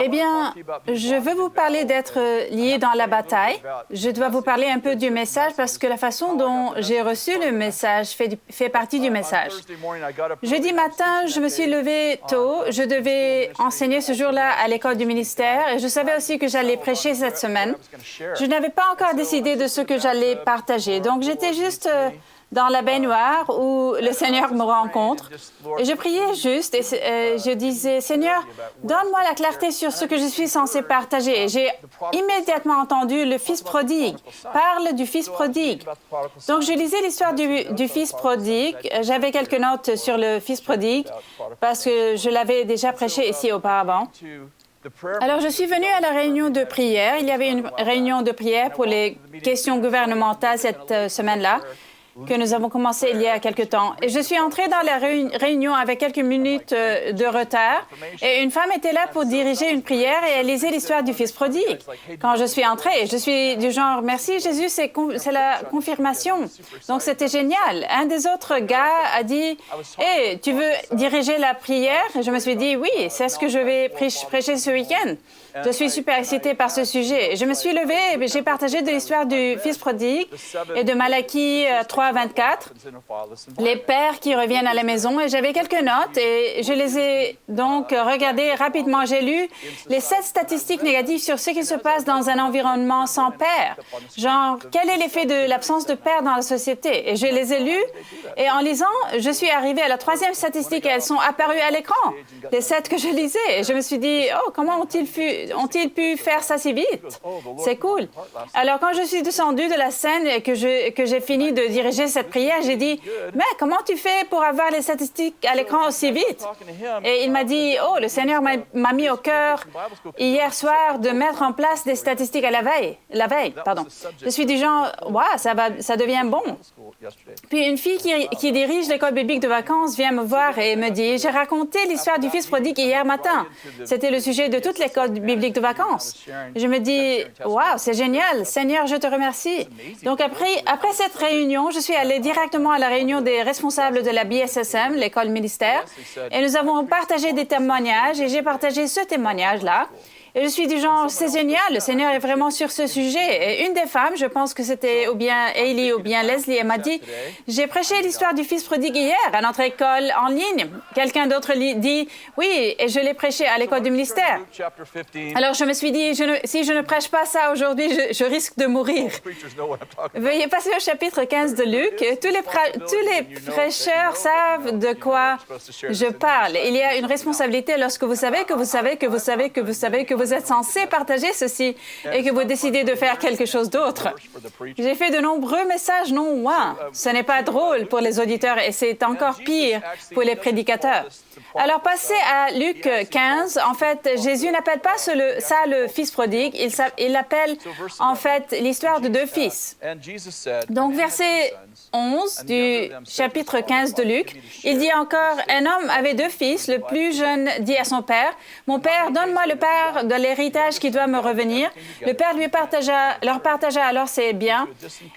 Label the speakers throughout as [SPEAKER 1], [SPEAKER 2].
[SPEAKER 1] Eh bien, je veux vous parler d'être lié dans la bataille. Je dois vous parler un peu du message parce que la façon dont j'ai reçu le message fait partie du message. Jeudi matin, je me suis levée tôt. Je devais enseigner ce jour-là à l'école du ministère et je savais aussi que j'allais prêcher cette semaine. Je n'avais pas encore décidé de ce que j'allais partager, donc j'étais juste dans la baignoire où le Seigneur me rencontre. Et je priais juste et je disais, Seigneur, donne-moi la clarté sur ce que je suis censé partager. Et j'ai immédiatement entendu le Fils prodigue. Parle du Fils prodigue. Donc, je lisais l'histoire du Fils prodigue. J'avais quelques notes sur le Fils prodigue parce que je l'avais déjà prêché ici auparavant. Alors, je suis venue à la réunion de prière. Il y avait une réunion de prière pour les questions gouvernementales cette semaine-là, que nous avons commencé il y a quelque temps. Et je suis entrée dans la réunion avec quelques minutes de retard. Et une femme était là pour diriger une prière et elle lisait l'histoire du Fils prodigue. Quand je suis entrée, je suis du genre, merci Jésus, c'est la confirmation. Donc c'était génial. Un des autres gars a dit, hey, tu veux diriger la prière? Et je me suis dit, oui, c'est ce que je vais prêcher ce week-end. Je suis super excitée par ce sujet. Je me suis levée et j'ai partagé de l'histoire du Fils prodigue et de Malachie 3:24, les pères qui reviennent à la maison. Et j'avais quelques notes et je les ai donc regardées rapidement. J'ai lu les 7 statistiques négatives sur ce qui se passe dans un environnement sans père. Genre, quel est l'effet de l'absence de père dans la société? Et je les ai lues et en lisant, je suis arrivée à la 3e statistique et elles sont apparues à l'écran, les 7 que je lisais. Et je me suis dit, oh, comment ont-ils pu faire ça si vite? C'est cool. Alors, quand je suis descendue de la scène et que j'ai fini de diriger cette prière, j'ai dit, mais comment tu fais pour avoir les statistiques à l'écran aussi vite? Et il m'a dit, oh, le Seigneur m'a mis au cœur hier soir de mettre en place des statistiques à la veille. Je suis du genre, waouh, ça devient bon. Puis une fille qui dirige l'école biblique de vacances vient me voir et me dit, j'ai raconté l'histoire du Fils prodigue hier matin. C'était le sujet de toute l'école biblique de vacances. Je me dis, waouh, c'est génial. Seigneur, je te remercie. Donc après cette réunion, je suis allée directement à la réunion des responsables de la BSSM, l'école ministère, et nous avons partagé des témoignages et j'ai partagé ce témoignage-là. Et je suis du genre, c'est génial, le Seigneur est vraiment sur ce sujet. Et une des femmes, je pense que c'était ou bien Hailey ou bien Leslie, elle m'a dit, j'ai prêché l'histoire du Fils prodigue hier à notre école en ligne. Quelqu'un d'autre dit, oui, et je l'ai prêché à l'école du ministère. Alors je me suis dit, si je ne prêche pas ça aujourd'hui, je risque de mourir. Veuillez passer au chapitre 15 de Luc. Tous les prêcheurs savent de quoi je parle. Il y a une responsabilité lorsque vous savez que vous êtes censé partager ceci et que vous décidez de faire quelque chose d'autre. J'ai fait de nombreux messages non loin. Ce n'est pas drôle pour les auditeurs et c'est encore pire pour les prédicateurs. Alors, passez à Luc 15. En fait, Jésus n'appelle pas ça le Fils prodigue. Il l'appelle, en fait, l'histoire de 2 fils. Donc, verset 11 du chapitre 15 de Luc, il dit encore, « Un homme avait 2 fils. Le plus jeune dit à son père, « Mon père, donne-moi le père de l'héritage qui doit me revenir. » Le père leur partagea alors ses biens.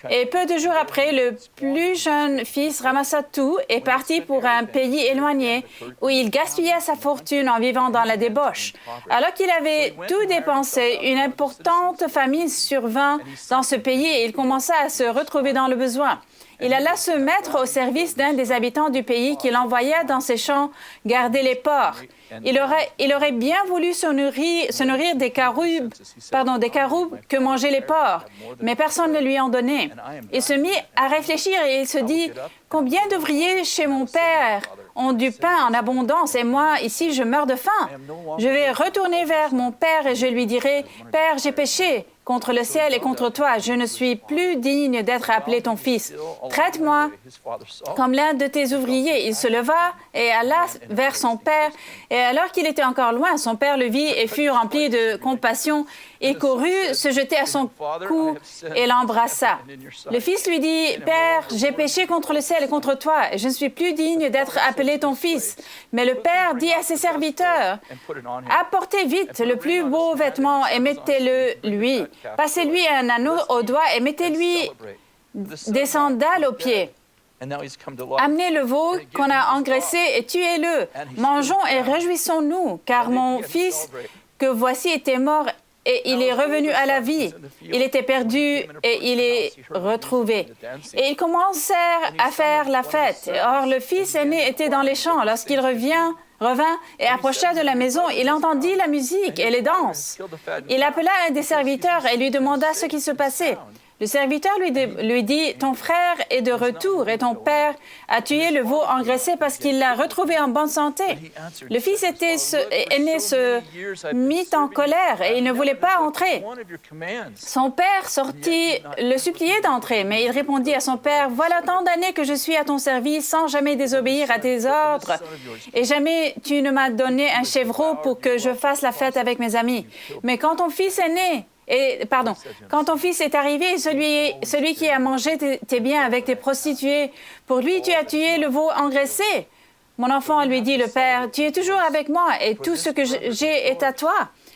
[SPEAKER 1] Et peu de jours après, le plus jeune fils ramassa tout et partit pour un pays éloigné où il gaspillait sa fortune en vivant dans la débauche. Alors qu'il avait tout dépensé, une importante famine survint dans ce pays et il commença à se retrouver dans le besoin. Il alla se mettre au service d'un des habitants du pays qui l'envoya dans ses champs garder les porcs. Il aurait bien voulu se nourrir des caroubes que mangeaient les porcs, mais personne ne lui en donnait. Il se mit à réfléchir et il se dit, « Combien d'ouvriers chez mon père ont du pain en abondance et moi, ici, je meurs de faim. Je vais retourner vers mon père et je lui dirai, « Père, j'ai péché contre le ciel et contre toi. Je ne suis plus digne d'être appelé ton fils. Traite-moi comme l'un de tes ouvriers. » Il se leva et alla vers son père. Et alors qu'il était encore loin, son père le vit et fut rempli de compassion. Il courut, se jeter à son cou et l'embrassa. Le fils lui dit, « Père, j'ai péché contre le ciel et contre toi, et je ne suis plus digne d'être appelé ton fils. » Mais le père dit à ses serviteurs, « Apportez vite le plus beau vêtement et mettez-le lui. Passez-lui un anneau au doigt et mettez-lui des sandales aux pieds. » Amenez le veau qu'on a engraissé et tuez-le. Mangeons et réjouissons-nous, car mon fils que voici était mort et il est revenu à la vie. Il était perdu et il est retrouvé. Et ils commencèrent à faire la fête. Or, le fils aîné était dans les champs. Lorsqu'il revint et approcha de la maison, il entendit la musique et les danses. Il appela un des serviteurs et lui demanda ce qui se passait. Le serviteur lui dit, « Ton frère est de retour et ton père a tué le veau engraissé parce qu'il l'a retrouvé en bonne santé. » Le fils aîné se mit en colère et il ne voulait pas entrer. Son père sortit le supplier d'entrer, mais il répondit à son père, « Voilà tant d'années que je suis à ton service sans jamais désobéir à tes ordres, et jamais tu ne m'as donné un chevreau pour que je fasse la fête avec mes amis. Mais quand ton fils est né, quand ton fils est arrivé, celui qui a mangé tes biens avec tes prostituées, pour lui, tu as tué le veau engraissé. Mon enfant, lui dit le père, tu es toujours avec moi et tout ce que j'ai est à toi.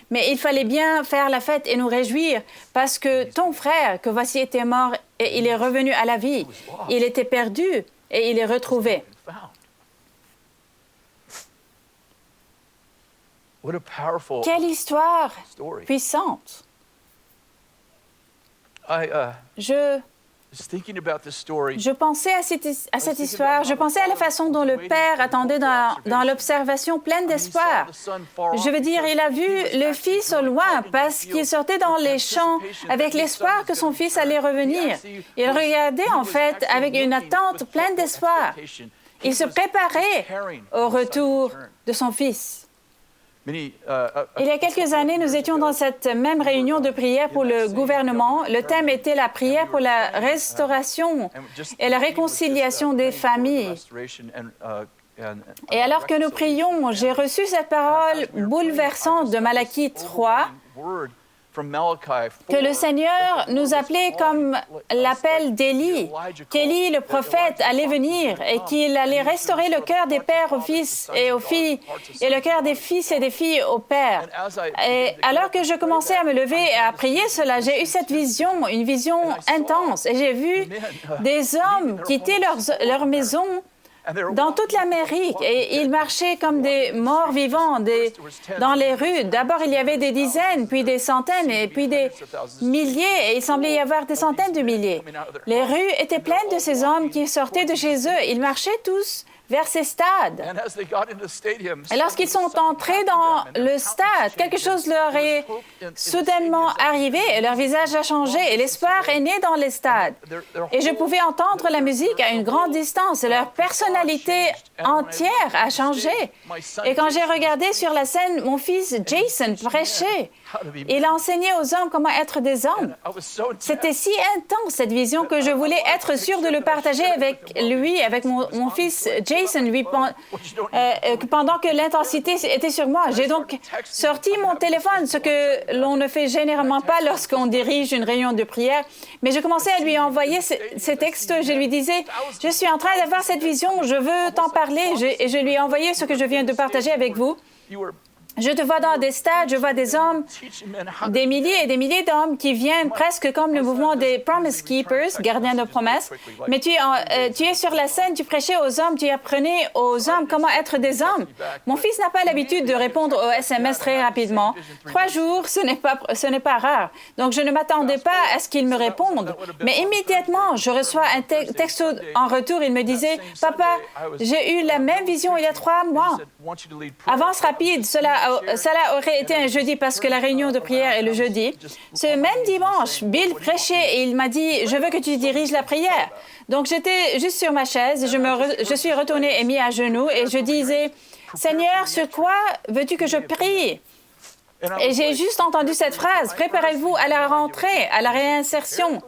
[SPEAKER 1] Mais il fallait bien faire la fête et nous réjouir parce que ton frère, que voici, était mort et il est revenu à la vie. Il était perdu et il est retrouvé. Quelle histoire puissante! Je pensais à cette histoire, je pensais à la façon dont le père attendait dans l'observation pleine d'espoir. Je veux dire, il a vu le fils au loin parce qu'il sortait dans les champs avec l'espoir que son fils allait revenir. Il regardait en fait avec une attente pleine d'espoir. Il se préparait au retour de son fils. Il y a quelques années, nous étions dans cette même réunion de prière pour le gouvernement. Le thème était la prière pour la restauration et la réconciliation des familles. Et alors que nous prions, j'ai reçu cette parole bouleversante de Malachie 3, que le Seigneur nous appelait comme l'appel d'Élie, qu'Élie, le prophète, allait venir et qu'il allait restaurer le cœur des pères aux fils et aux filles et le cœur des fils et des filles aux pères. Et alors que je commençais à me lever et à prier cela, j'ai eu cette vision, une vision intense, et j'ai vu des hommes quitter leur maison dans toute l'Amérique, et ils marchaient comme des morts vivants dans les rues. D'abord, il y avait des dizaines, puis des centaines, et puis des milliers, et il semblait y avoir des centaines de milliers. Les rues étaient pleines de ces hommes qui sortaient de chez eux. Ils marchaient tous vers ces stades. Et lorsqu'ils sont entrés dans le stade, quelque chose leur est soudainement arrivé et leur visage a changé et l'espoir est né dans les stades. Et je pouvais entendre la musique à une grande distance et leur personnalité entière a changé. Et quand j'ai regardé sur la scène, mon fils Jason prêchait. Il a enseigné aux hommes comment être des hommes. C'était si intense, cette vision, que je voulais être sûre de le partager avec lui, avec mon fils Jason, pendant que l'intensité était sur moi. J'ai donc sorti mon téléphone, ce que l'on ne fait généralement pas lorsqu'on dirige une réunion de prière, mais je commençais à lui envoyer ces textos. Je lui disais, « Je suis en train d'avoir cette vision, je veux t'en parler. » Et je lui ai envoyé ce que je viens de partager avec vous. Je te vois dans des stades, je vois des hommes, des milliers et des milliers d'hommes qui viennent presque comme le mouvement des Promise Keepers, gardiens de promesses. Mais tu es sur la scène, tu prêchais aux hommes, tu apprenais aux hommes comment être des hommes. Mon fils n'a pas l'habitude de répondre aux SMS très rapidement. 3 jours, ce n'est pas rare. Donc, je ne m'attendais pas à ce qu'il me réponde. Mais immédiatement, je reçois un texto en retour. Il me disait, « Papa, j'ai eu la même vision il y a 3 mois. Avance rapide, cela aurait été un jeudi parce que la réunion de prière est le jeudi. Ce même dimanche, Bill prêchait et il m'a dit, « Je veux que tu diriges la prière. » Donc, j'étais juste sur ma chaise et je suis retournée et mis à genoux et je disais, « Seigneur, sur quoi veux-tu que je prie? » Et j'ai juste entendu cette phrase, « Préparez-vous à la rentrée, à la réinsertion. »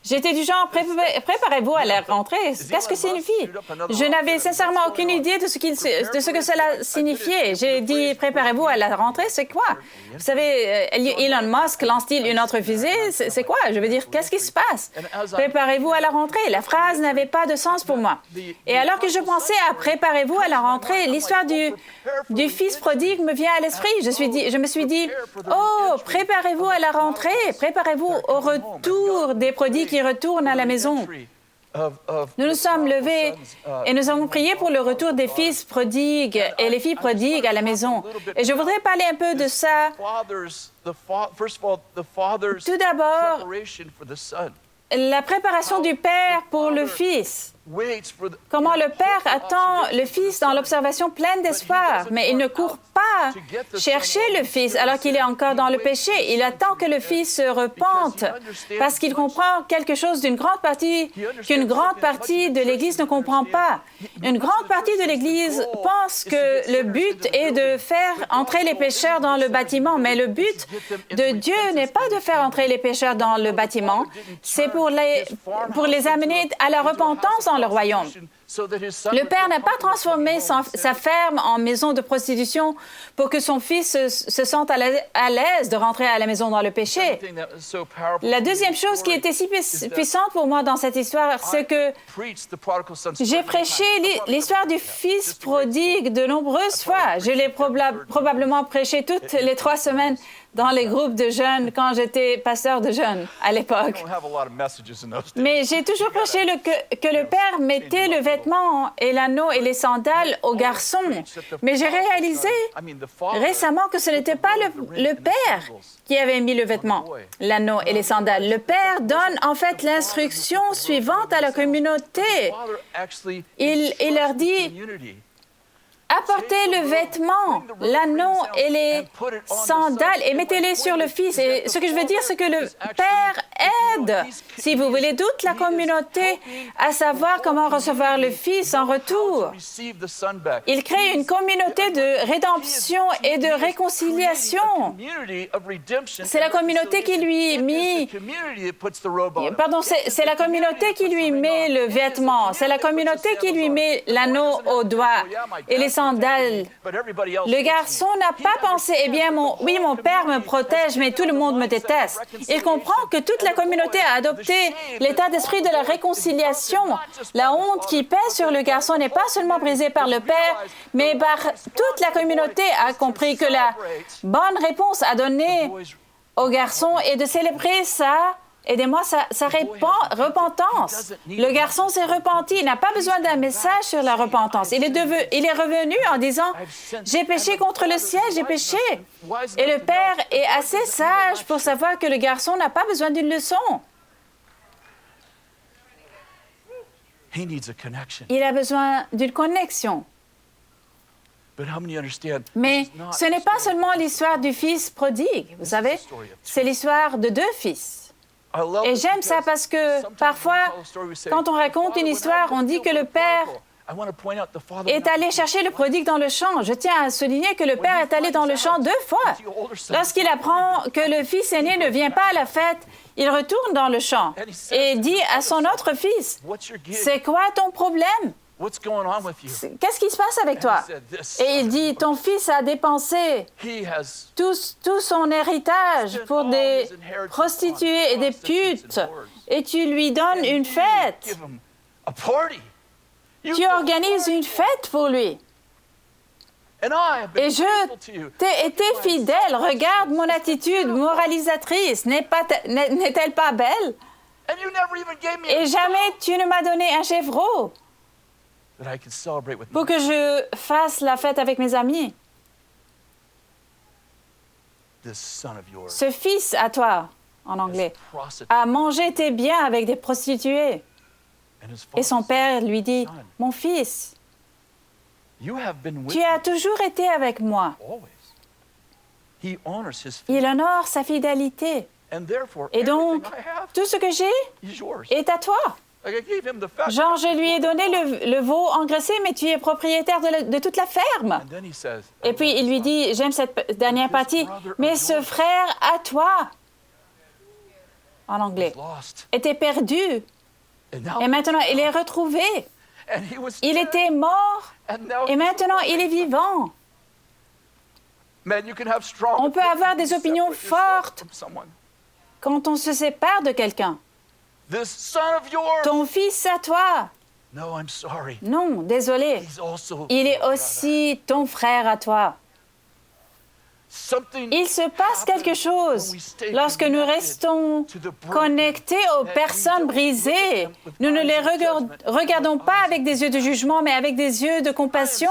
[SPEAKER 1] J'étais du genre, « Préparez-vous à la rentrée. » Qu'est-ce que ça signifie? Je n'avais sincèrement aucune idée de ce que cela signifiait. J'ai dit, « Préparez-vous à la rentrée. » C'est quoi? Vous savez, Elon Musk lance-t-il une autre fusée? C'est quoi? Je veux dire, qu'est-ce qui se passe? Préparez-vous à la rentrée. La phrase n'avait pas de sens pour moi. Et alors que je pensais à préparez-vous à la rentrée, l'histoire du fils prodigue me vient à l'esprit. Je me suis dit, oh, préparez-vous à la rentrée. Préparez-vous au retour des prodigues qui retournent à la maison. Nous nous sommes levés et nous avons prié pour le retour des fils prodigues et les filles prodigues à la maison. Et je voudrais parler un peu de ça. Tout d'abord, la préparation du Père pour le Fils. Comment le Père attend le Fils dans l'observation pleine d'espoir, mais il ne court pas chercher le Fils alors qu'il est encore dans le péché. Il attend que le Fils se repente parce qu'il comprend quelque chose qu'une grande partie de l'Église ne comprend pas. Une grande partie de l'Église pense que le but est de faire entrer les pécheurs dans le bâtiment, mais le but de Dieu n'est pas de faire entrer les pécheurs dans le bâtiment, c'est pour les amener à la repentance dans le royaume. Le Père n'a pas transformé sa ferme en maison de prostitution pour que son fils se sente à l'aise de rentrer à la maison dans le péché. La deuxième chose qui était si puissante pour moi dans cette histoire, c'est que j'ai prêché l'histoire du fils prodigue de nombreuses fois. Je l'ai probablement prêché toutes les 3 semaines dans les groupes de jeunes quand j'étais pasteur de jeunes à l'époque. Mais j'ai toujours prêché que le Père mettait le vêtement et l'anneau et les sandales aux garçons. Mais j'ai réalisé récemment que ce n'était pas le Père qui avait mis le vêtement, l'anneau et les sandales. Le Père donne en fait l'instruction suivante à la communauté. Il leur dit: apportez le vêtement, l'anneau et les sandales et mettez-les sur le Fils. Et ce que je veux dire, c'est que le Père aide, si vous voulez, toute la communauté à savoir comment recevoir le Fils en retour. Il crée une communauté de rédemption et de réconciliation. C'est la communauté qui lui c'est la communauté qui lui met le vêtement. C'est la communauté qui lui met l'anneau au doigt et les sandales. Le garçon n'a pas pensé, eh bien, mon père me protège, mais tout le monde me déteste. Il comprend que toute la communauté a adopté l'état d'esprit de la réconciliation. La honte qui pèse sur le garçon n'est pas seulement brisée par le Père, mais par toute la communauté a compris que la bonne réponse à donner au garçon est de célébrer aidez-moi, sa repentance. Le garçon s'est repenti. Il n'a pas besoin d'un message sur la repentance. Il est revenu en disant: j'ai péché contre le ciel, j'ai péché. Et le Père est assez sage pour savoir que le garçon n'a pas besoin d'une leçon. Il a besoin d'une connexion. Mais ce n'est pas seulement l'histoire du fils prodigue, vous savez, c'est l'histoire de 2 fils. Et j'aime ça parce que parfois, quand on raconte une histoire, on dit que le Père est allé chercher le prodigue dans le champ. Je tiens à souligner que le Père est allé dans le champ 2 fois. Lorsqu'il apprend que le fils aîné ne vient pas à la fête, il retourne dans le champ et dit à son autre fils: c'est quoi ton problème? Qu'est-ce qui se passe avec toi? Et il dit: ton fils a dépensé tout son héritage pour des prostituées et des putes, et tu lui donnes une fête. Tu organises une fête pour lui. Et je t'ai été fidèle. Regarde mon attitude moralisatrice. N'est-elle pas belle? Et jamais tu ne m'as donné un chevreau pour que je fasse la fête avec mes amis. Ce fils à toi, en anglais, a mangé tes biens avec des prostituées. Et son père lui dit: mon fils, tu as toujours été avec moi. Il honore sa fidélité. Et donc, tout ce que j'ai est à toi. Genre, je lui ai donné le veau engraissé, mais tu es propriétaire de toute la ferme. Et puis, il lui dit, j'aime cette dernière partie, mais ce frère à toi, en anglais, était perdu. Et maintenant, il est retrouvé. Il était mort, et maintenant, il est vivant. On peut avoir des opinions fortes quand on se sépare de quelqu'un. Ton fils à toi. Non, désolé. Il est aussi ton frère à toi. Il se passe quelque chose lorsque nous restons connectés aux personnes brisées. Nous ne les regardons pas avec des yeux de jugement, mais avec des yeux de compassion.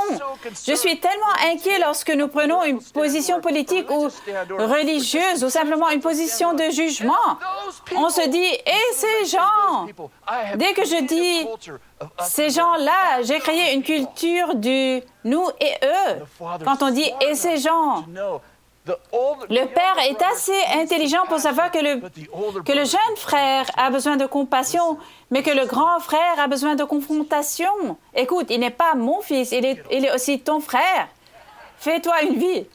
[SPEAKER 1] Je suis tellement inquiet lorsque nous prenons une position politique ou religieuse ou simplement une position de jugement. On se dit, « Et ces gens ?» Dès que je dis « ces gens-là », j'ai créé une culture du « nous et eux ». Quand on dit « et ces gens », le père est assez intelligent pour savoir que le jeune frère a besoin de compassion, mais que le grand frère a besoin de confrontation. Écoute, il n'est pas mon fils, il est aussi ton frère. Fais-toi une vie.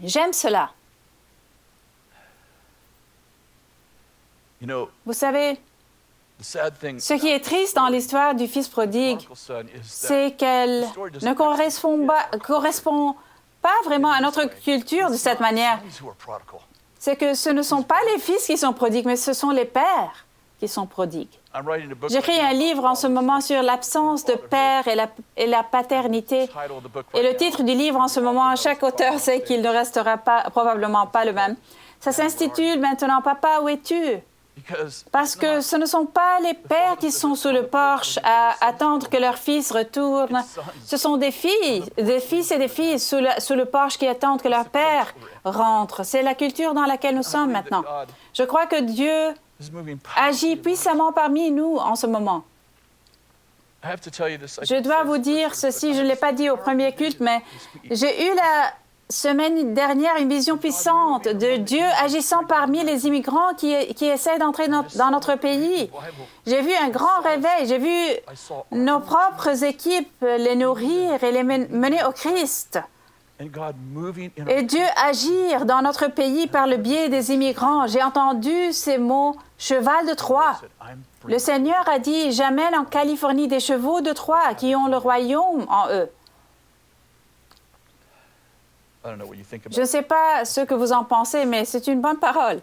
[SPEAKER 1] J'aime cela. Vous savez, ce qui est triste dans l'histoire du fils prodigue, c'est qu'elle ne correspond pas vraiment à notre culture de cette manière. C'est que ce ne sont pas les fils qui sont prodigues, mais ce sont les pères qui sont prodigues. J'écris un livre en ce moment sur l'absence de père et la paternité. Et le titre du livre en ce moment, chaque auteur sait qu'il ne restera probablement pas le même. Ça s'intitule maintenant « Papa, où es-tu » ? Parce que ce ne sont pas les pères qui sont sous le porche à attendre que leurs fils retournent. Ce sont des filles, des fils et des filles sous le porche qui attendent que leur père rentre. C'est la culture dans laquelle nous sommes maintenant. Je crois que Dieu agit puissamment parmi nous en ce moment. Je dois vous dire ceci, je ne l'ai pas dit au premier culte, mais j'ai eu la semaine dernière une vision puissante de Dieu agissant parmi les immigrants qui essaient d'entrer dans notre pays. J'ai vu un grand réveil, j'ai vu nos propres équipes les nourrir et les mener au Christ. Et Dieu agir dans notre pays par le biais des immigrants. J'ai entendu ces mots « cheval de Troie ». Le Seigneur a dit « J'amène en Californie des chevaux de Troie qui ont le royaume en eux ». Je ne sais pas ce que vous en pensez, mais c'est une bonne parole,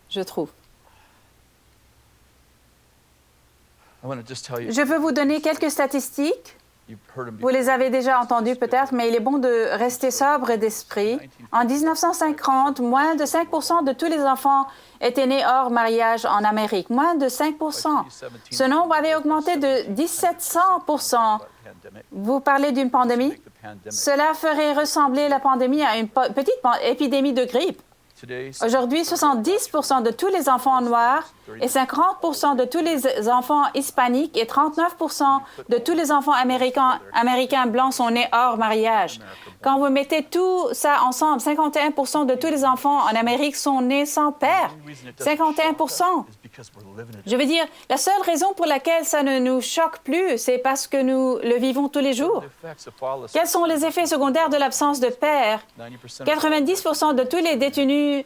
[SPEAKER 1] je trouve. Je veux vous donner quelques statistiques. Vous les avez déjà entendues peut-être, mais il est bon de rester sobre d'esprit. En 1950, moins de 5 % de tous les enfants étaient nés hors mariage en Amérique. Moins de 5 %. Ce nombre avait augmenté de 1700 %. Vous parlez d'une pandémie? Cela ferait ressembler la pandémie à une petite épidémie de grippe. Aujourd'hui, 70 % de tous les enfants noirs et 50 % de tous les enfants hispaniques et 39 % de tous les enfants américains blancs sont nés hors mariage. Quand vous mettez tout ça ensemble, 51 % de tous les enfants en Amérique sont nés sans père. 51 %. Je veux dire, la seule raison pour laquelle ça ne nous choque plus, c'est parce que nous le vivons tous les jours. Quels sont les effets secondaires de l'absence de père? 90 % de tous les détenus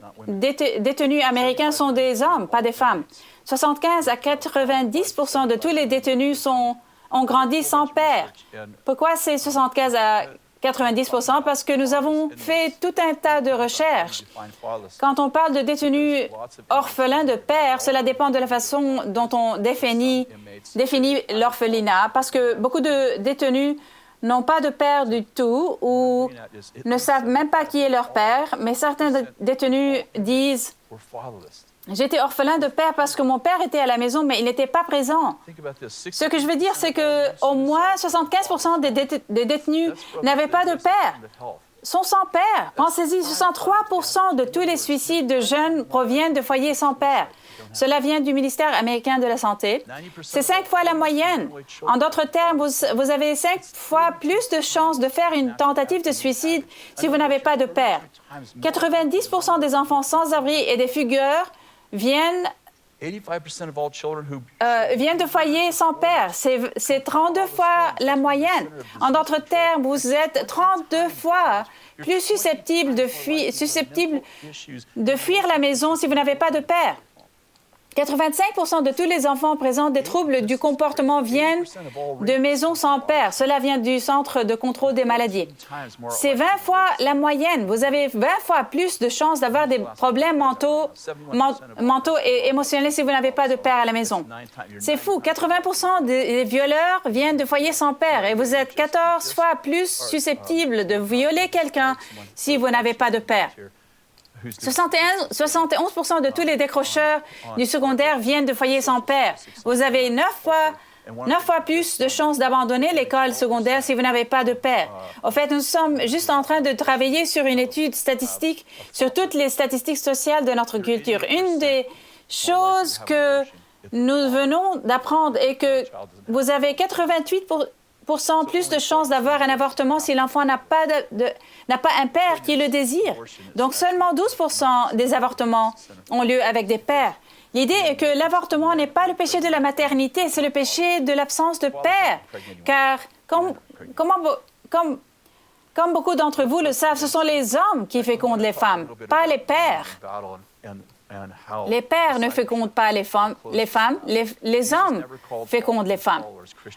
[SPEAKER 1] américains sont des hommes, pas des femmes. 75 à 90 % de tous les détenus ont grandi sans père. Pourquoi c'est 75 à 90 % Parce que nous avons fait tout un tas de recherches. Quand on parle de détenus orphelins de père, cela dépend de la façon dont on définit l'orphelinat, parce que beaucoup de détenus n'ont pas de père du tout ou ne savent même pas qui est leur père, mais certains détenus disent « J'étais orphelin de père parce que mon père était à la maison, mais il n'était pas présent. » Ce que je veux dire, c'est qu'au moins 75 % des détenus n'avaient pas de père, sont sans père. Pensez-y, 63 % de tous les suicides de jeunes proviennent de foyers sans père. Cela vient du ministère américain de la Santé. C'est 5 fois la moyenne. En d'autres termes, vous avez 5 fois plus de chances de faire une tentative de suicide si vous n'avez pas de père. 90 % des enfants sans abri et des fugueurs viennent de foyers sans père. C'est 32 fois la moyenne. En d'autres termes, vous êtes 32 fois plus susceptible de fuir la maison si vous n'avez pas de père. 85% de tous les enfants présentent des troubles du comportement viennent de maisons sans père. Cela vient du Centre de contrôle des maladies. C'est 20 fois la moyenne. Vous avez 20 fois plus de chances d'avoir des problèmes mentaux et émotionnels si vous n'avez pas de père à la maison. C'est fou. 80% des violeurs viennent de foyers sans père et vous êtes 14 fois plus susceptible de violer quelqu'un si vous n'avez pas de père. 71% de tous les décrocheurs du secondaire viennent de foyers sans père. Vous avez 9 fois plus de chances d'abandonner l'école secondaire si vous n'avez pas de père. En fait, nous sommes juste en train de travailler sur une étude statistique sur toutes les statistiques sociales de notre culture. Une des choses que nous venons d'apprendre est que vous avez 88% plus de chances d'avoir un avortement si l'enfant n'a pas un père qui le désire. Donc, seulement 12% des avortements ont lieu avec des pères. L'idée est que l'avortement n'est pas le péché de la maternité, c'est le péché de l'absence de père. Car, comme beaucoup d'entre vous le savent, ce sont les hommes qui fécondent les femmes, pas les pères. Les pères ne fécondent pas les femmes, les hommes fécondent les femmes.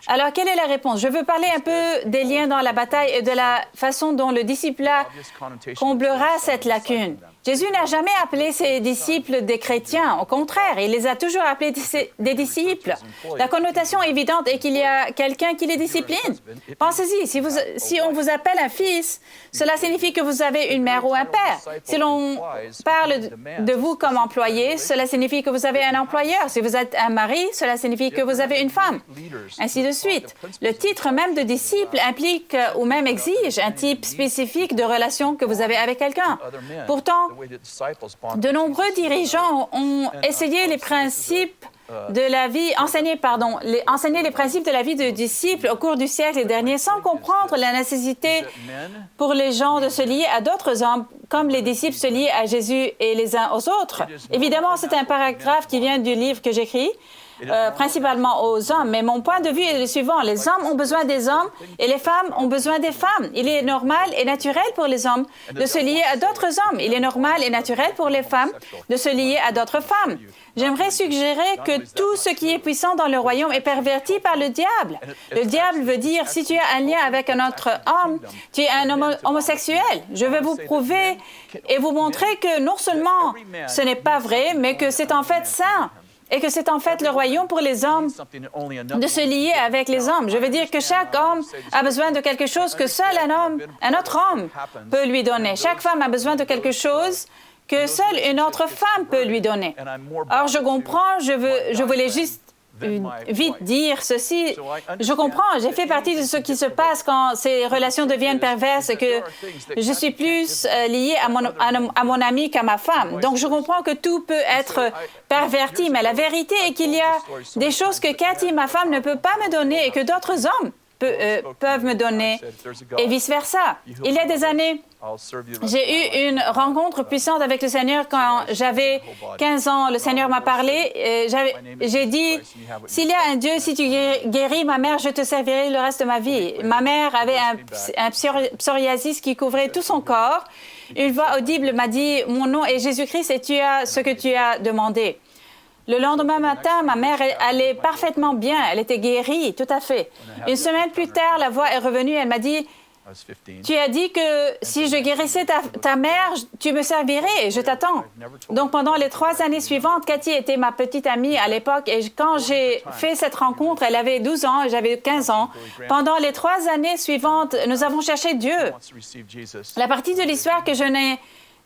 [SPEAKER 1] Alors, quelle est la réponse? Je veux parler un peu des liens dans la bataille et de la façon dont le discipulat comblera cette lacune. Jésus n'a jamais appelé ses disciples des chrétiens. Au contraire, il les a toujours appelés des disciples. La connotation évidente est qu'il y a quelqu'un qui les discipline. Pensez-y, si on vous appelle un fils, cela signifie que vous avez une mère ou un père. Si l'on parle de vous comme employé, cela signifie que vous avez un employeur. Si vous êtes un mari, cela signifie que vous avez une femme. Ainsi de suite. Le titre même de disciple implique ou même exige un type spécifique de relation que vous avez avec quelqu'un. Pourtant, de nombreux dirigeants ont essayé les principes de la vie, enseigné les principes de la vie de disciples au cours du siècle dernier sans comprendre la nécessité pour les gens de se lier à d'autres hommes comme les disciples se lient à Jésus et les uns aux autres. Évidemment, c'est un paragraphe qui vient du livre que j'écris. Principalement aux hommes, mais mon point de vue est le suivant. Les hommes ont besoin des hommes et les femmes ont besoin des femmes. Il est normal et naturel pour les hommes de se lier à d'autres hommes. Il est normal et naturel pour les femmes de se lier à d'autres femmes. J'aimerais suggérer que tout ce qui est puissant dans le royaume est perverti par le diable. Le diable veut dire, si tu as un lien avec un autre homme, tu es un homosexuel. Je vais vous prouver et vous montrer que non seulement ce n'est pas vrai, mais que c'est en fait saint. Et que c'est en fait le royaume pour les hommes de se lier avec les hommes. Je veux dire que chaque homme a besoin de quelque chose que seul un autre homme peut lui donner. Chaque femme a besoin de quelque chose que seule une autre femme peut lui donner. Or, je comprends, je voulais juste vite dire ceci. Je comprends, j'ai fait partie de ce qui se passe quand ces relations deviennent perverses, que je suis plus liée à mon ami qu'à ma femme. Donc, je comprends que tout peut être perverti, mais la vérité est qu'il y a des choses que Cathy, ma femme, ne peut pas me donner et que d'autres hommes peuvent me donner, et vice-versa. Il y a des années, j'ai eu une rencontre puissante avec le Seigneur quand j'avais 15 ans. Le Seigneur m'a parlé. J'ai dit, s'il y a un Dieu, si tu guéris ma mère, je te servirai le reste de ma vie. Ma mère avait un psoriasis qui couvrait tout son corps. Une voix audible m'a dit, mon nom est Jésus-Christ et tu as ce que tu as demandé. Le lendemain matin, ma mère allait parfaitement bien. Elle était guérie, tout à fait. Une semaine plus tard, la voix est revenue. Elle m'a dit, tu as dit que si je guérissais ta mère, tu me servirais. Je t'attends. Donc, pendant les 3 années suivantes, Cathy était ma petite amie à l'époque. Et quand j'ai fait cette rencontre, elle avait 12 ans et j'avais 15 ans. Pendant les 3 années suivantes, nous avons cherché Dieu. La partie de l'histoire que je n'ai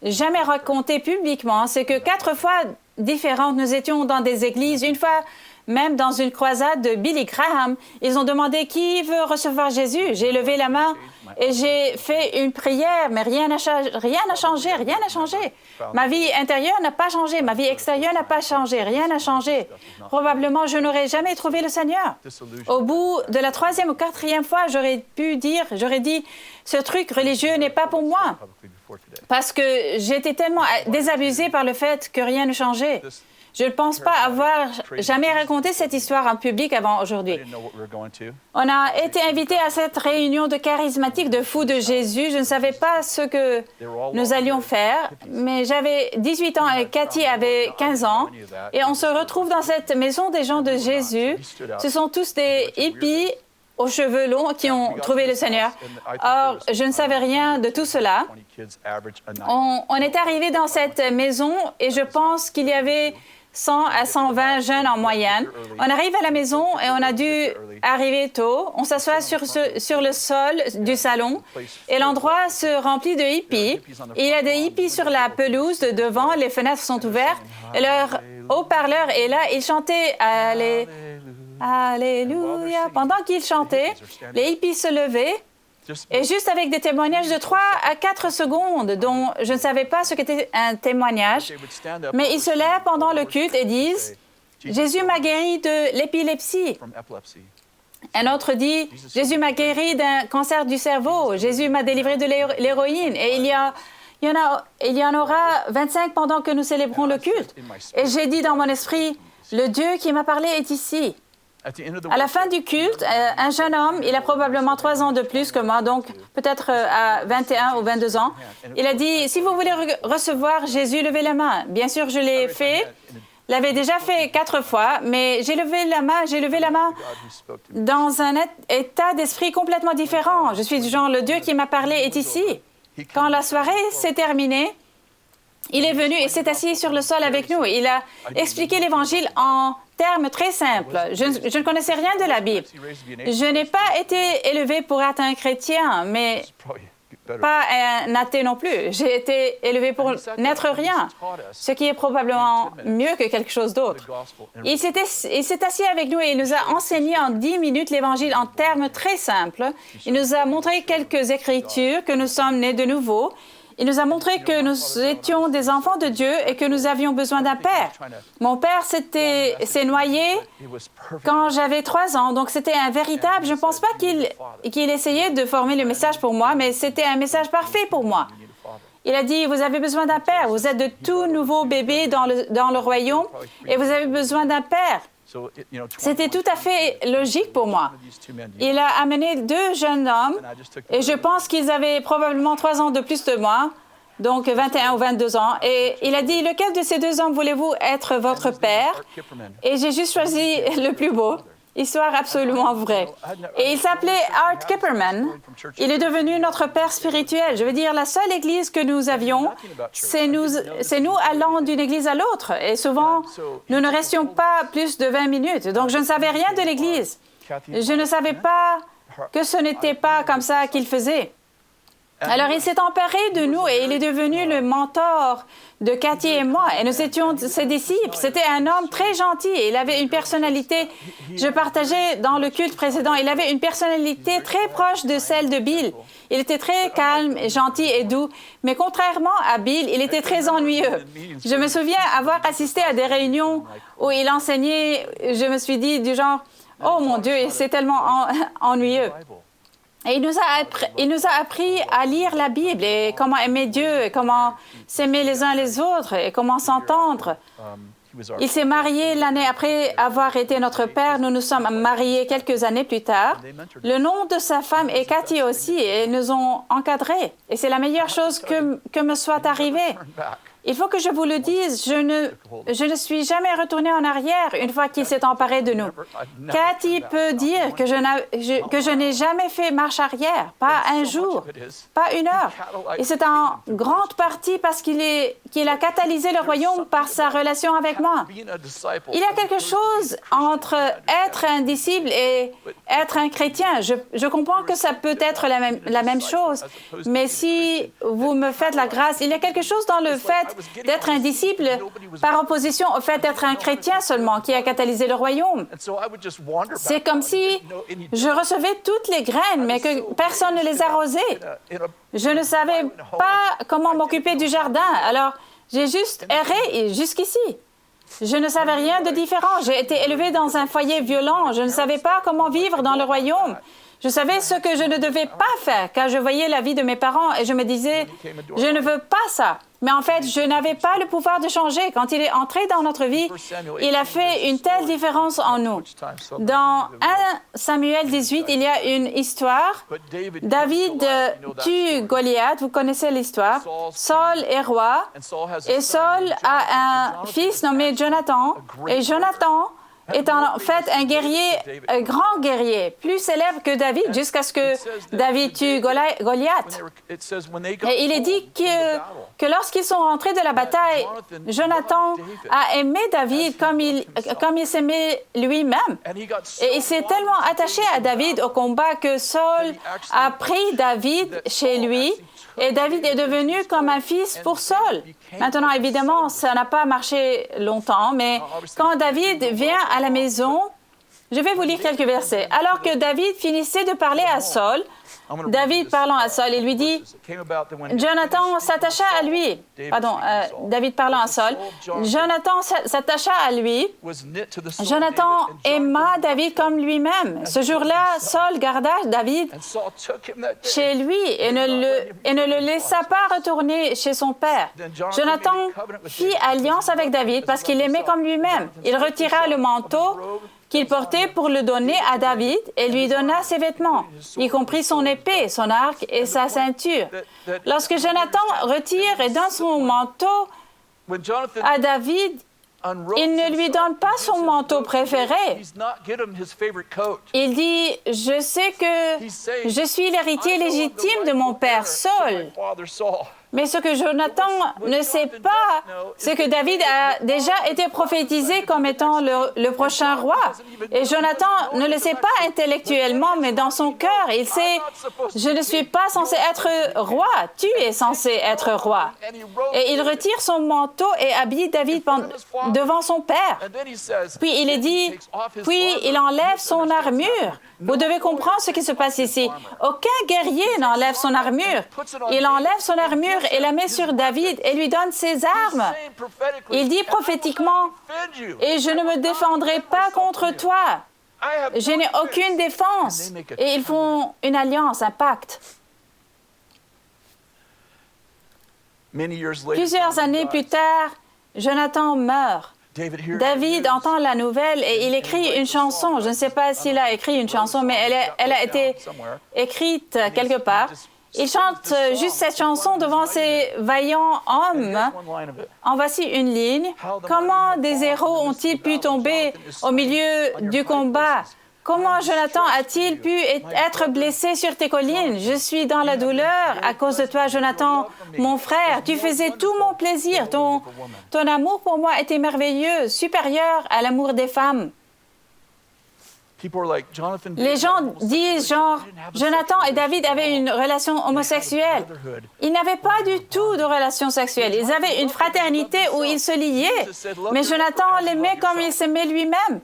[SPEAKER 1] jamais racontée publiquement, c'est que 4 fois différentes, nous étions dans des églises. Une fois, même dans une croisade de Billy Graham, ils ont demandé qui veut recevoir Jésus. J'ai levé la main et j'ai fait une prière, mais rien n'a changé. Ma vie intérieure n'a pas changé, ma vie extérieure n'a pas changé, rien n'a changé. Probablement, je n'aurais jamais trouvé le Seigneur. Au bout de la 3e ou 4e fois, j'aurais dit, ce truc religieux n'est pas pour moi. Parce que j'étais tellement désabusée par le fait que rien ne changeait. Je ne pense pas avoir jamais raconté cette histoire en public avant aujourd'hui. On a été invités à cette réunion de charismatiques de fous de Jésus. Je ne savais pas ce que nous allions faire, mais j'avais 18 ans et Cathy avait 15 ans. Et on se retrouve dans cette maison des gens de Jésus. Ce sont tous des hippies aux cheveux longs qui ont trouvé le Seigneur. Or, je ne savais rien de tout cela. On est arrivé dans cette maison et je pense qu'il y avait 100 à 120 jeunes en moyenne. On arrive à la maison et on a dû arriver tôt. On s'assoit sur le sol du salon et l'endroit se remplit de hippies. Et il y a des hippies sur la pelouse de devant, les fenêtres sont ouvertes et leur haut-parleur est là. Ils chantaient Alléluia. Pendant qu'ils chantaient, les hippies se levaient et juste avec des témoignages de 3 à 4 secondes dont je ne savais pas ce qu'était un témoignage, mais ils se lèvent pendant le culte et disent « Jésus m'a guéri de l'épilepsie ». Un autre dit « Jésus m'a guéri d'un cancer du cerveau. Jésus m'a délivré de l'héroïne. » Et il y en aura 25 pendant que nous célébrons le culte. Et j'ai dit dans mon esprit « Le Dieu qui m'a parlé est ici ». À la fin du culte, un jeune homme, il a probablement 3 ans de plus que moi, donc peut-être à 21 ou 22 ans, il a dit, si vous voulez recevoir Jésus, levez la main. Bien sûr, je l'ai fait, l'avais déjà fait 4 fois, mais j'ai levé la main dans un état d'esprit complètement différent. Je suis du genre, le Dieu qui m'a parlé est ici. Quand la soirée s'est terminée, il est venu et s'est assis sur le sol avec nous. Il a expliqué l'Évangile en termes très simples. Je ne connaissais rien de la Bible. Je n'ai pas été élevé pour être un chrétien, mais pas un athée non plus. J'ai été élevé pour n'être rien, ce qui est probablement mieux que quelque chose d'autre. Il s'est assis avec nous et il nous a enseigné en 10 minutes l'Évangile en termes très simples. Il nous a montré quelques écritures, que nous sommes nés de nouveau. Il nous a montré que nous étions des enfants de Dieu et que nous avions besoin d'un père. Mon père s'est noyé quand j'avais 3 ans, donc c'était un véritable... Je ne pense pas qu'il essayait de former le message pour moi, mais c'était un message parfait pour moi. Il a dit, vous avez besoin d'un père. Vous êtes de tout nouveaux bébés dans le royaume et vous avez besoin d'un père. C'était tout à fait logique pour moi. Il a amené 2 jeunes hommes et je pense qu'ils avaient probablement 3 ans de plus de moi, donc 21 ou 22 ans. Et il a dit, lequel de ces 2 hommes voulez-vous être votre père? Et j'ai juste choisi le plus beau. Histoire absolument vraie. Et il s'appelait Art Kipperman. Il est devenu notre père spirituel. Je veux dire, la seule église que nous avions, c'est nous allant d'une église à l'autre. Et souvent, nous ne restions pas plus de 20 minutes. Donc, je ne savais rien de l'église. Je ne savais pas que ce n'était pas comme ça qu'il faisait. Alors, il s'est emparé de nous et il est devenu le mentor de Cathy et moi. Et nous étions ses disciples. C'était un homme très gentil. Il avait une personnalité, je partageais dans le culte précédent, il avait une personnalité très proche de celle de Bill. Il était très calme, gentil et doux. Mais contrairement à Bill, il était très ennuyeux. Je me souviens avoir assisté à des réunions où il enseignait. Je me suis dit du genre, « Oh mon Dieu, c'est tellement ennuyeux ». Et il nous a appris à lire la Bible et comment aimer Dieu et comment s'aimer les uns les autres et comment s'entendre. Il s'est marié l'année après avoir été notre père. Nous nous sommes mariés quelques années plus tard. Le nom de sa femme est Cathy aussi et ils nous ont encadrés. Et c'est la meilleure chose que me soit arrivée. Il faut que je vous le dise, je ne suis jamais retournée en arrière une fois qu'il s'est emparé de nous. Cathy peut dire que je n'ai jamais fait marche arrière, pas un jour, pas une heure. Et c'est en grande partie parce qu'il a catalysé le royaume par sa relation avec moi. Il y a quelque chose entre être un disciple et être un chrétien. Je comprends que ça peut être la même chose, mais si vous me faites la grâce, il y a quelque chose dans le fait d'être un disciple par opposition au fait d'être un chrétien seulement qui a catalysé le royaume. C'est comme si je recevais toutes les graines, mais que personne ne les arrosait. Je ne savais pas comment m'occuper du jardin, alors j'ai juste erré jusqu'ici. Je ne savais rien de différent. J'ai été élevée dans un foyer violent. Je ne savais pas comment vivre dans le royaume. Je savais ce que je ne devais pas faire, car je voyais la vie de mes parents et je me disais, je ne veux pas ça. Mais en fait, je n'avais pas le pouvoir de changer. Quand il est entré dans notre vie, il a fait une telle différence en nous. Dans 1 Samuel 18, il y a une histoire. David tue Goliath. Vous connaissez l'histoire. Saul est roi et Saul a un fils nommé Jonathan. Et Jonathan est en fait un grand guerrier, plus célèbre que David, jusqu'à ce que David tue Goliath. Et il est dit que lorsqu'ils sont rentrés de la bataille, Jonathan a aimé David comme il s'aimait lui-même. Et il s'est tellement attaché à David au combat que Saul a pris David chez lui. Et David est devenu comme un fils pour Saul. Maintenant, évidemment, ça n'a pas marché longtemps, mais quand David vient à la maison, je vais vous lire quelques versets. Alors que David finissait de parler à Saul, David parlant à Saul, il lui dit, Jonathan s'attacha à lui. David parlant à Saul, Jonathan s'attacha à lui. Jonathan aima David comme lui-même. Ce jour-là, Saul garda David chez lui et ne le laissa pas retourner chez son père. Jonathan fit alliance avec David parce qu'il l'aimait comme lui-même. Il retira le manteau qu'il portait pour le donner à David et lui donna ses vêtements, y compris son épée, son arc et sa ceinture. Lorsque Jonathan retire et donne son manteau à David, il ne lui donne pas son manteau préféré. Il dit, je sais que je suis l'héritier légitime de mon père Saul. Mais ce que Jonathan ne sait pas, c'est que David a déjà été prophétisé comme étant le prochain roi. Et Jonathan ne le sait pas intellectuellement, mais dans son cœur, il sait, je ne suis pas censé être roi, tu es censé être roi. Et il retire son manteau et habille David devant son père. Puis il est dit, puis il enlève son armure. Vous devez comprendre ce qui se passe ici. Aucun guerrier n'enlève son armure. Il enlève son armure et la met sur David et lui donne ses armes. Il dit prophétiquement, « Et je ne me défendrai pas contre toi. Je n'ai aucune défense. » Et ils font une alliance, un pacte. Plusieurs années plus tard, Jonathan meurt. David entend la nouvelle et il écrit une chanson. Je ne sais pas s'il a écrit une chanson, mais elle a été écrite quelque part. Il chante juste cette chanson devant ces vaillants hommes. En voici une ligne. Comment des héros ont-ils pu tomber au milieu du combat? Comment Jonathan a-t-il pu être blessé sur tes collines? Je suis dans la douleur à cause de toi, Jonathan, mon frère. Tu faisais tout mon plaisir. Ton amour pour moi était merveilleux, supérieur à l'amour des femmes. Les gens disent genre, Jonathan et David avaient une relation homosexuelle. Ils n'avaient pas du tout de relation sexuelle. Ils avaient une fraternité où ils se liaient. Mais Jonathan l'aimait comme il s'aimait lui-même.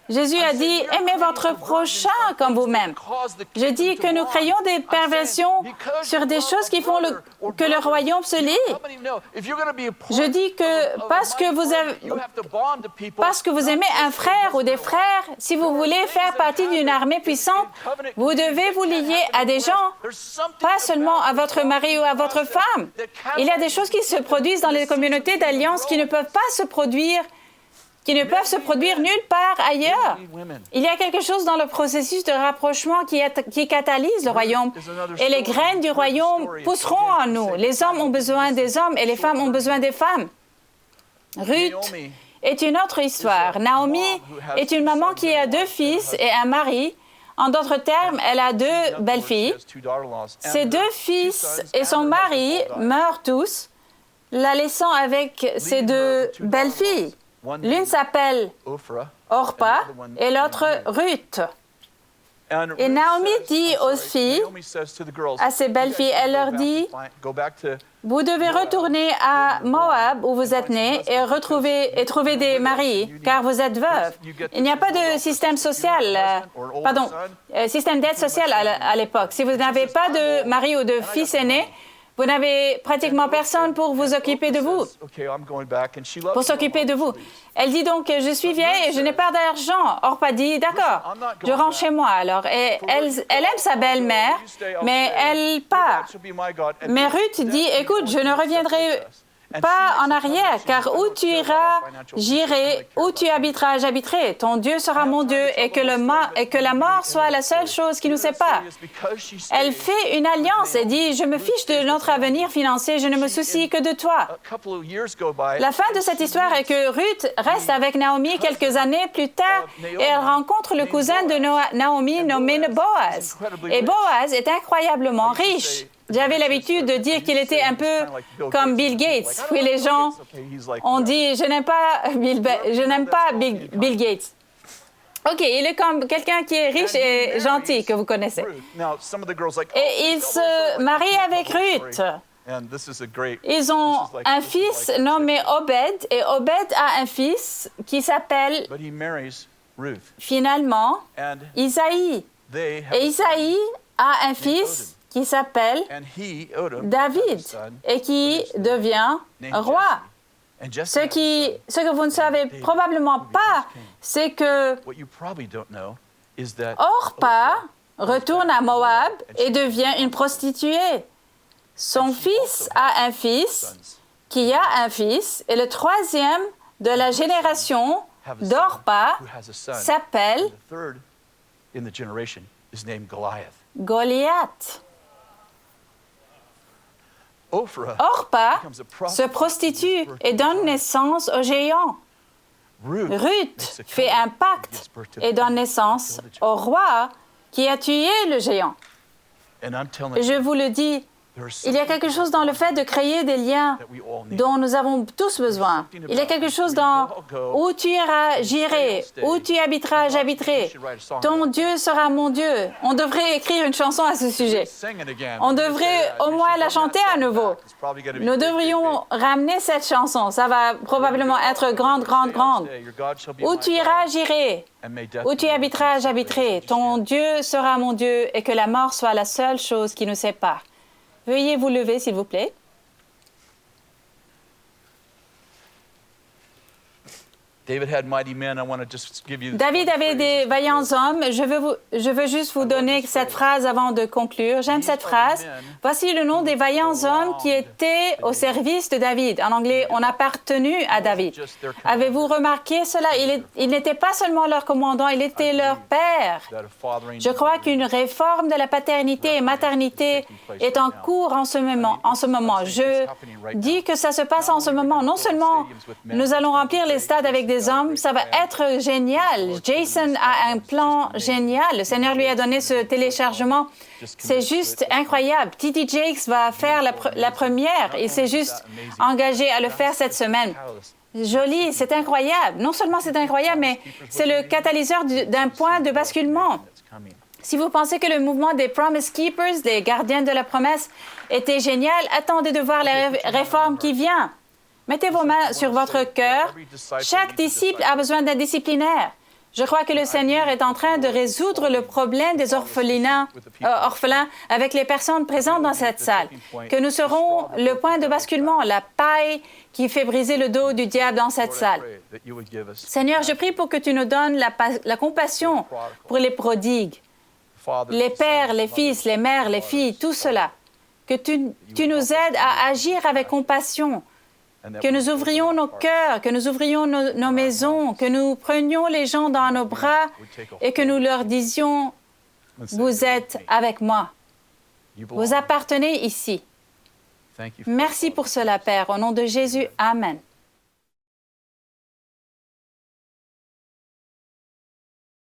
[SPEAKER 1] Jésus a dit, aimez votre prochain comme vous-même. Je dis que nous créons des perversions sur des choses qui font que le royaume se lie. Je dis que parce que vous aimez un frère ou des frères, si vous voulez faire partie d'une armée puissante, vous devez vous lier à des gens, pas seulement à votre mari ou à votre femme. Il y a des choses qui se produisent dans les communautés d'alliance qui ne peuvent se produire nulle part ailleurs. Il y a quelque chose dans le processus de rapprochement qui catalyse le royaume. Et les graines du royaume pousseront en nous. Les hommes ont besoin des hommes et les femmes ont besoin des femmes. Ruth est une autre histoire. Naomi est une maman qui a 2 fils et un mari. En d'autres termes, elle a 2 belles-filles. Ses 2 fils et son mari meurent tous, la laissant avec ses 2 belles-filles. L'une s'appelle Orpa et l'autre Ruth. Et Naomi dit aux filles, à ses belles-filles, elle leur dit, vous devez retourner à Moab où vous êtes nés et trouver des maris, car vous êtes veuves. Il n'y a pas de système social, système d'aide sociale à l'époque. Si vous n'avez pas de mari ou de fils aîné, Vous n'avez pratiquement personne pour vous occuper de vous, pour s'occuper de vous. Elle dit donc, je suis vieille et je n'ai pas d'argent. Orpa dit, d'accord, je rentre chez moi alors. Et elle aime sa belle-mère, mais elle part. Mais Ruth dit, écoute, je ne reviendrai pas en arrière, car où tu iras, j'irai, où tu habiteras, j'habiterai. Ton Dieu sera mon Dieu, et que la mort soit la seule chose qui nous sépare. Elle fait une alliance et dit, je me fiche de notre avenir financier, je ne me soucie que de toi. La fin de cette histoire est que Ruth reste avec Naomi quelques années plus tard, et elle rencontre le cousin de Naomi nommé Boaz. Et Boaz est incroyablement riche. J'avais l'habitude de dire qu'il était un peu comme Bill Gates. Oui, les gens ont dit, je n'aime pas Bill Gates. OK, il est comme quelqu'un qui est riche et gentil, que vous connaissez. Et il se marie avec Ruth. Ils ont un fils nommé Obed, et Obed a un fils qui s'appelle, finalement, Isaïe. Et Isaïe a un fils qui s'appelle David et qui devient roi. Ce que vous ne savez probablement pas, c'est que Orpa retourne à Moab et devient une prostituée. Son fils a un fils qui a un fils, et le troisième de la génération d'Orpa s'appelle Goliath. Orpa se prostitue et donne naissance au géant. Ruth fait un pacte et donne naissance au roi qui a tué le géant. Je vous le dis, il y a quelque chose dans le fait de créer des liens dont nous avons tous besoin. Il y a quelque chose dans « où tu iras, j'irai, où tu habiteras, j'habiterai. Ton Dieu sera mon Dieu ». On devrait écrire une chanson à ce sujet. On devrait au moins la chanter à nouveau. Nous devrions ramener cette chanson. Ça va probablement être grande, grande, grande. « Où tu iras, j'irai. Où tu habiteras, j'habiterai. Ton Dieu sera mon Dieu, et que la mort soit la seule chose qui nous sépare. » Veuillez vous lever, s'il vous plaît. David avait des vaillants hommes. Je veux juste vous donner cette phrase avant de conclure. J'aime cette phrase. Voici le nom des vaillants hommes qui étaient au service de David. En anglais, on appartenu à David. Avez-vous remarqué cela? Il n'était pas seulement leur commandant, il était leur père. Je crois qu'une réforme de la paternité et maternité est en cours en ce moment. Je dis que ça se passe en ce moment. Non seulement nous allons remplir les stades avec des hommes, ça va être génial. Jason a un plan génial. Le Seigneur lui a donné ce téléchargement. C'est juste incroyable. T.D. Jakes va faire la première. Il s'est juste engagé à le faire cette semaine. Joli, c'est incroyable. Non seulement c'est incroyable, mais c'est le catalyseur d'un point de basculement. Si vous pensez que le mouvement des Promise Keepers, des gardiens de la promesse, était génial, attendez de voir la réforme qui vient. Mettez vos mains sur votre cœur. Chaque disciple a besoin d'un disciplinaire. Je crois que le Seigneur est en train de résoudre le problème des orphelins avec les personnes présentes dans cette salle. Que nous serons le point de basculement, la paille qui fait briser le dos du diable dans cette salle. Seigneur, je prie pour que tu nous donnes la compassion pour les prodigues, les pères, les fils, les mères, les filles, tout cela. Que tu nous aides à agir avec compassion. Que nous ouvrions nos cœurs, que nous ouvrions nos maisons, que nous prenions les gens dans nos bras et que nous leur disions, vous êtes avec moi. Vous appartenez ici. Merci pour cela, Père. Au nom de Jésus, Amen.